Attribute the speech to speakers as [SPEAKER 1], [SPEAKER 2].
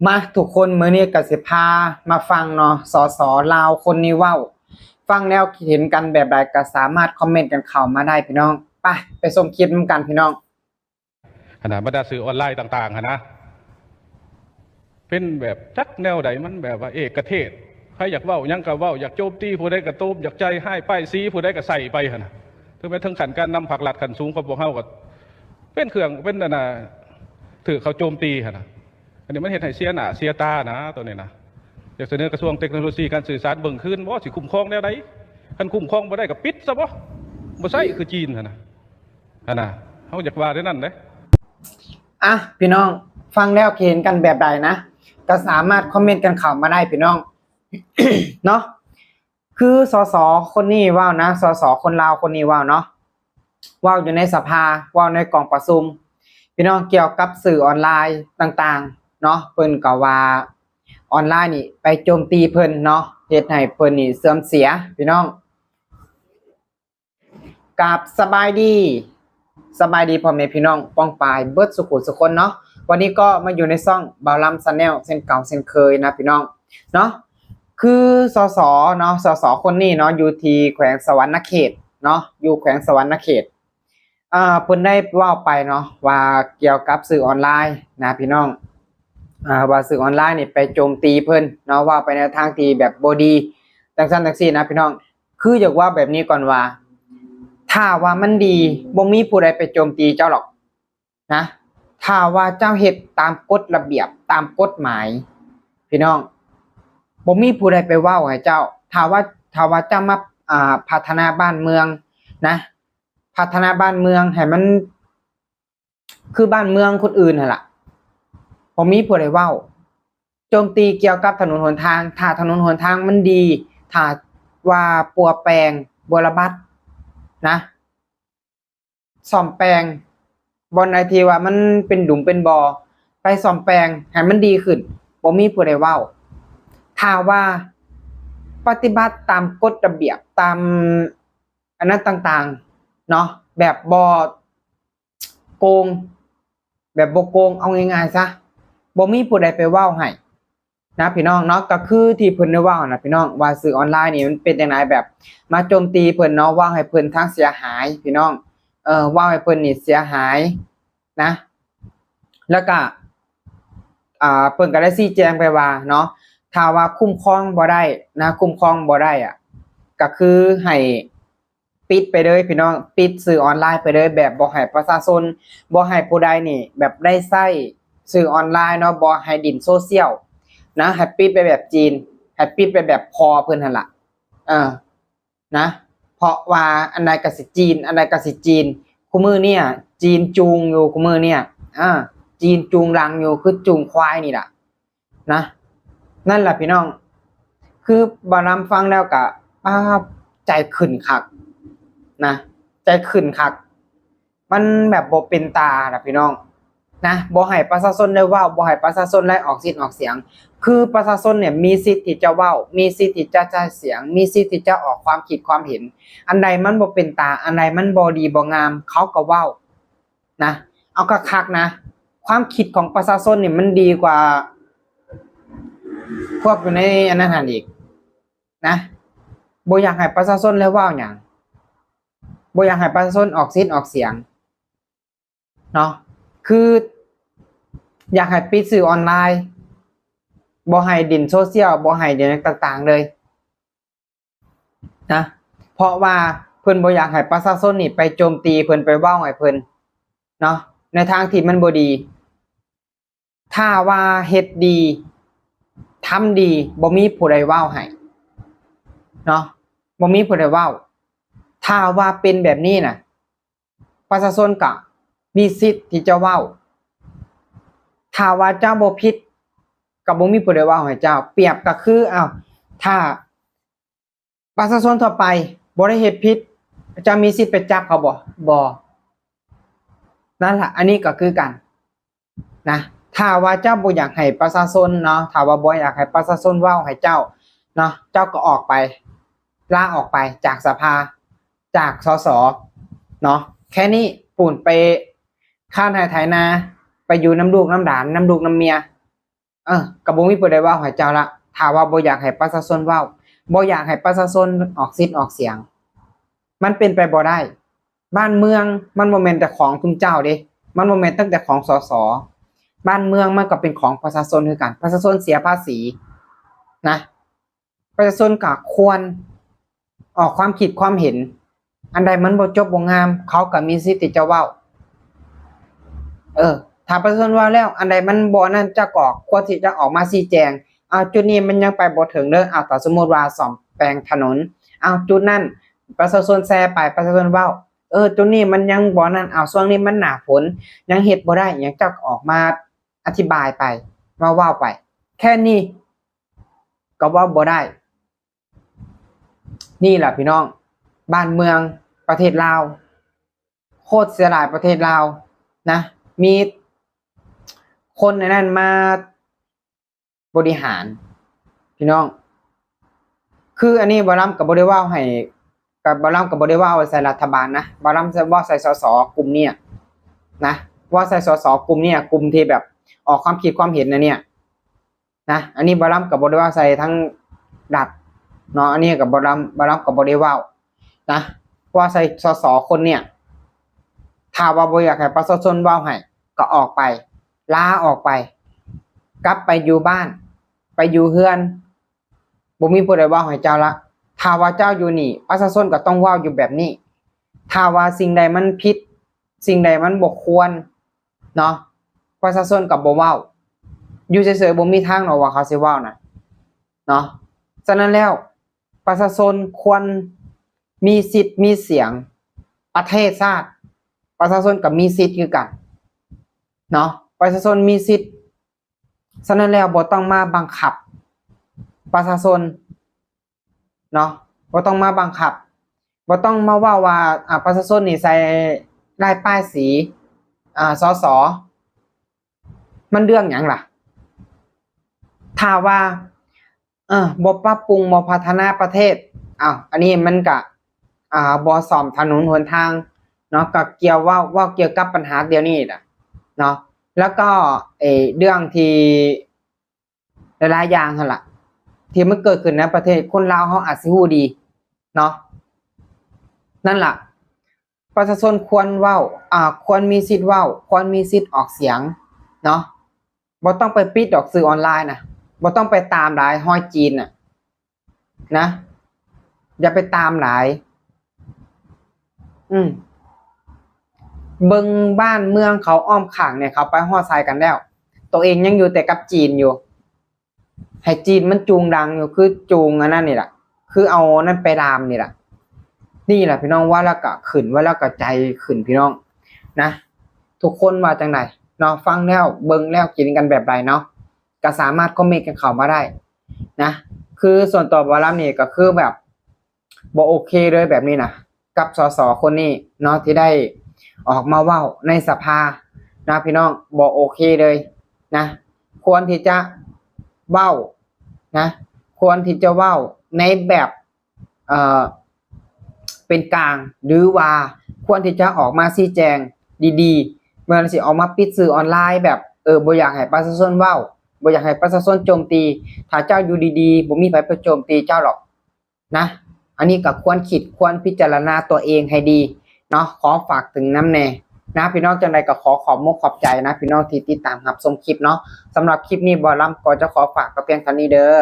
[SPEAKER 1] มาทุกคนมื้อนี้ก็สิพามาฟังเนาะสสลาวคนนี้เว้าฟังแนวคิดเห็นกันแบบใดก็สามารถคอมเมนต์กันเข้ามาได้พี่น้องไปชมคลิปนำกันพี่น้อง
[SPEAKER 2] ขณะบรรดาสื่อออนไลน์ต่างๆนะเป็นแบบจักแนวใดมันแบบว่าเอกเทศใครอยากเว้ายังก็เว้าอยากโจมตีผู้ใดก็โจมอยากใจให้ป้ายซีผู้ใดก็ใส่ไปนะถึงแม้ถึงขันการนำผักหลัดขันสูงของพวกเขาก็เป็นเครื่องเป็นน่ะถือเขาโจมตีนะอันนี้มันเห็นให้เสียหน้าเสียตานะตัวนี้นะอยากเสนอกระทรวงเทคโนโลยีการสื่อสารเบิ่งขึ้นว่าสิคุ้มครองแนวใดคันคุ้มครองบ่ได้ก็ปิดซะบ่ใช่คือจีนนะเขาอยากว่าได้นั่นเด้
[SPEAKER 1] พี่น้องฟังแล้วคิดเห็นกันแบบใดนะก็สามารถคอมเมนต์กันเข้ามาได้พี่น้อง เนาะคือสสคนนี้ว้าวนะสสคนลาวคนนี้ว้าวเนาะว้าวอยู่ในสภาว้าวในกองประชุมพี่น้องเกี่ยวกับสื่อออนไลน์ต่างๆเนาะเพิ่นก็ว่าออนไลน์นี่ไปโจมตีเพิ่นเนาะเฮ็ดให้เพิ่นนี่เสื่อมเสียพี่น้องกับสบายดีพ่อแม่พี่น้องป้องปายเบิดสุขุสุคนเนาะวันนี้ก็มาอยู่ในช่องบ่าวลำ Channel เช่นเก่าเช่นเคยนะพี่น้องเนาะคือสสเนาะสสคนนี้เนาะอยู่ที่แขวงสวรรณเขตเนาะอยู่แขวงสวรรณเขตเพิ่นได้เว้าไปเนาะว่าเกี่ยวกับสื่อออนไลน์นะพี่น้องว่าสื่อออนไลน์นี่ไปโจมตีเพิ่นเนาะว่าไปในทางที่แบบบ่ดีจังซั่นจังซี่นะพี่น้องคืออยากว่าแบบนี้ก่อนว่าถ้าว่ามันดีบ่มีผู้ใดไปโจมตีเจ้าหรอกนะถ้าว่าเจ้าเฮ็ดตามกฎระเบียบตามกฎหมายพี่น้องบ่มีผู้ใดไปเว้าให้เจ้าถ้าว่าเจ้ามาพัฒนาบ้านเมืองนะพัฒนาบ้านเมืองให้มันคือบ้านเมืองคนอื่นนั่นล่ะบ่มีผู้ใดเว้าโจมตีเกี่ยวกับถนนหนทางถ้าถนนหนทางมันดีถ้าว่าปัวแปลงบัวระบัดนะซ่อมแปลงบอนใดที่ว่ามันเป็นดุมเป็นบ่อไปซ่อมแปลงให้มันดีขึ้นบ่มีผู้ใดเว้าถ้าว่าปฏิบัติตามกฎระเบียบตามอันนั้นต่างๆเนาะแบบบ่โกงแบบบ่โกงเอาง่ายๆซะบ่มีผู้ใดไปเว้าให้นะพี่น้องเนาะก็คือที่เพิ่นได้เว้านะพี่น้องว่าสื่อออนไลน์นี่มันเป็นจังไดแบบมาโจมตีเพิ่นเนาะว่าให้เพิ่นทั้งเสียหายพี่น้องว่าให้เพิ่นนี่เสียหายนะแล้วก็เพิ่นก็ได้ชี้แจงไปว่าเนาะถ้าว่าคุ้มครองบ่ได้นะคุ้มครองบ่ได้อ่ะก็คือให้ปิดไปเลยพี่น้องปิดสื่อออนไลน์ไปเลยแบบบ่ให้ประชาชนบ่ให้ผู้ใดนี่แบบได้ใช้สื่อออนไลน์เนาะบ่ให้ดินโซเชียลนะให้ปิดไปแบบจีนให้ปิดไปแบบพอเพิ่นหั่นล่ะนะเพราะว่าอันใดก็สิจีนอันใดก็สิจีนคุมื้อเนี่ยจีนจูงอยู่คุมื้อเนี่ยจีนจูงหลังอยู่คือจูงควายนี่ล่ะนะนั่นแหละพี่น้องคือบ่นำฟังแล้วก็ใจขึ้นคักนะใจขึ้นคักมันแบบบ่เป็นตาล่ะพี่น้องนะบ่ให้ประชาชนได้เว้าบ่ให้ประชาชนได้ออกสิทธิ์ออกเสียงคือประชาชนเนี่ยมีสิทธิ์ที่จะเว้ามีสิทธิ์ที่จะใช้เสียงมีสิทธิ์ที่จะออกความคิดความเห็นอันใดมันบ่เป็นตาอันใดมันบ่ดีบ่งามเขาก็เว้านะเอาคักๆนะความคิดของประชาชนนี่มันดีกว่าพวกอยู่ในอันนั้นหั่นอีกนะบ่อยากให้ประชาชนเลยเว้าหยังบ่อยากให้ประชาชนออกสิทธิ์ออกเสียงเนาะคืออยากให้ปิดสื่อออนไลน์บ่ให้ดินโซเชียลบ่ให้ดินต่างๆเลยนะเพราะว่าเพิ่นบ่อยากให้ประชาชนนี่ไปโจมตีเพิ่นไปเว้าให้เพิ่นเนาะในทางที่มันบ่ดีถ้าว่าเฮ็ดดีทำดีบ่มีผู้ใดเว้าให้เนาะบ่มีผู้ใดเว้าถ้าว่าเป็นแบบนี้น่ะประชาชนก็มีสิทธิ์ที่จะเว้าถ้าว่าเจ้าบ่ผิดก็บ่มีผู้ใดเว้าให้เจ้าเปรียบก็คือถ้าประชาชนทั่วไปบ่ได้เฮ็ดผิดจะมีสิทธิ์ไปจับเขาบ่นั่นล่ะอันนี้ก็คือกันนะถ้าว่าเจ้าบ่อยากให้ประชาชนเนาะถ้าว่าบ่อยากให้ประชาชนเว้าให้เจ้าเนาะเจ้าก็ออกไปลาออกไปจากสภาจากสสเนาะแค่นี้ปูนไปค้านไถนาไปอยู่น้ำลูกน้ำหลานน้ำลูกน้ำเมีย ก็บ่มีผู้ใดเว้าให้เจ้าละถ้าว่าบ่อยากให้ประชาชนเว้าบ่อยากให้ประชาชนออกสิทธิ์ออกเสียงมันเป็นไปบ่ได้บ้านเมืองมันบ่แม่นแต่ของทุกเจ้าเด้มันบ่แม่นตั้งแต่ของสสบ้านเมืองมันก็เป็นของประชาชนคือกันประชาชนเสียภาษีนะประชาชนก็ควรออกความคิดความเห็นอันใดมันบ่จบบ่งามเขาก็มีสิทธิ์ที่จะเว้าถ้าประชาชนว่าแล้วอันใดมันบ่นั่นจะกอกควรที่จะออกมาชี้แจงจุดนี้มันยังไปบ่ถึงเด้อถ้าสมมุติว่าซ่อมแปลงถนนจุดนั้นประชาชนแชร์ไปประชาชนเว้าจุดนี้มันยังบ่นั่นช่วงนี้มันหน้าฝนยังเฮ็ดบ่ได้หยังจะออกมาอธิบายไปมาเว้าไปแค่นี้ก็เว้าบ่ได้นี่แหละพี่น้องบ้านเมืองประเทศลาวโคตรเสียดายประเทศลาวนะมีคนในนั้นมาบริหารพี่น้องคืออันนี้บ่ล้ำกับบริวารให้กับบ่ล้ำกับบริวารใส่รัฐบาลนะบ่ล้ำจะว่าใส่สสกลุ่มเนี่ยนะว่าใส่สสกลุ่มเนี่ยกลุ่มที่แบบออกความคิดความเห็นนะเนี่ยนะอันนี้บ่ล้ำกับบริวารใส่ทั้งรัฐเนาะอันนี้กับบ่ล้ำกับบริวารนะว่าใส่สสคนเนี่ยถ้าว่าบ่อยากให้ประชาชนเว้าให้ก็ออกไปลาออกไปกลับไปอยู่บ้านไปอยู่เฮือนบ่มีผู้ใดเว้าให้เจ้าละถ้าว่าเจ้าอยู่นี่ประชาชนก็ต้องเว้าอยู่แบบนี้ถ้าว่าสิ่งใดมันผิดสิ่งใดมันบ่ควรเนาะประชาชนก็บ่เว้าอยู่เฉยๆบ่มีทางหรอกว่าเขาสิเว้านะเนาะฉะนั้นแล้วประชาชนควรมีสิทธิ์มีเสียงประเทศชาติประชาชนก็มีสิทธิ์คือกันเนาะประชาชนมีสิทธิ์ฉะนั้นแล้วบ่ต้องมาบังคับประชาชนเนาะบ่ต้องมาบังคับบ่ต้องมาว่าประชาชนนี่ใส่ลายป้ายสีสสมันเรื่องหยังล่ะถ้าว่าบ่ปรับปรุงบ่พัฒนาประเทศอันนี้มันก็บ่ซ่อมถนนหนทางเนาะก็เกี่ยวว่าเกี่ยวกับปัญหาเดี๋ยวนี้ล่ะเนาะแล้วก็เรื่องที่หลายๆอย่างหั่นล่ะที่มันเกิดขึ้นในประเทศคนลาวเฮาอาจสิฮู้ดีเนาะนั่นล่ะประชาชนควรเว้าควรมีสิทธิ์เว้าควรมีสิทธิ์ออกเสียงเนาะบ่ต้องไปปิดดอกสื่อออนไลน์นะบ่ต้องไปตามหลายฮ้อยจีนน่ะนะอย่าไปตามหลายเบิ่งบ้านเมืองเขาอ้อมข้างเนี่ยเขาไปฮอดไสกันแล้วตัวเองยังอยู่แต่กับจีนอยู่ให้จีนมันจูงดังอยู่คือจูงอันนั้นนี่ล่ะคือเอานั่นไปรามนี่ล่ะนี่แหละพี่น้องว่าแล้วก็ขึ้นว่าแล้วก็ใจขึ้นพี่น้องนะทุกคนว่าจังไดเนาะฟังแล้วเบิ่งแล้วกินกันแบบใดเนาะก็สามารถคอมเมนต์กันเข้ามาได้นะคือส่วนตัวบ่รับนี่ก็คือแบบบ่โอเคเลยแบบนี้นะกับสสคนนี้เนาะที่ได้ออกมาเว้าในสภานะพี่น้องบ่โอเคเลยนะควรที่จะเว้านะควรที่จะเว้าในแบบเป็นกลางหรือว่าควรที่จะออกมาชี้แจงดีๆเมื่อสิออกมาปิดสื่อออนไลน์แบบบ่อยากให้ประชาชนเว้าบ่อยากให้ประชาชนโจมตีถ้าเจ้าอยู่ดีๆบ่มีไผไปโจมตีเจ้าหรอกนะอันนี้ก็ควรคิดควรพิจารณาตัวเองให้ดีเนาะขอฝากถึงน้ำแน่นะพี่น้องจังใดก็ขอบมุกขอบใจนะพี่น้องที่ติดตามรับชมคลิปเนาะสำหรับคลิปนี้บ่ล้ำก็จะขอฝากกับเพียงเท่านี้เด้อ